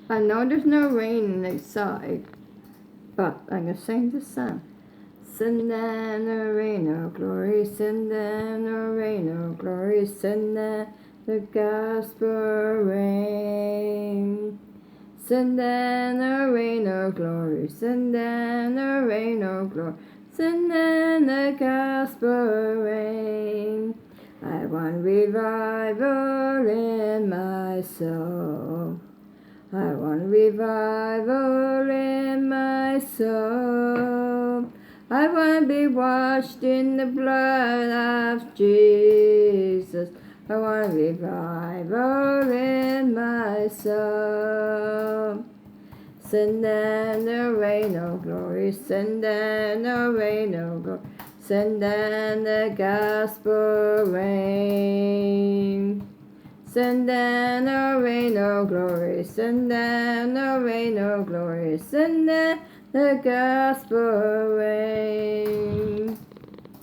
I know there's no rain outside, but I'm gonna sing the song. Send down the rain, oh glory, send down the rain, oh glory, send down the gospel rain. Send down the rain, oh glory, send down the rain, oh glory, send down the gospel rain. I want revival in my soul. I want revival in my soul. I want to be washed in the blood of Jesus. I want revival in my soul. Send down the rain, oh glory, send down the rain, oh glory, send down the gospel rain. Send down the rain, oh glory, send down the rain, oh glory, send down the gospel rain.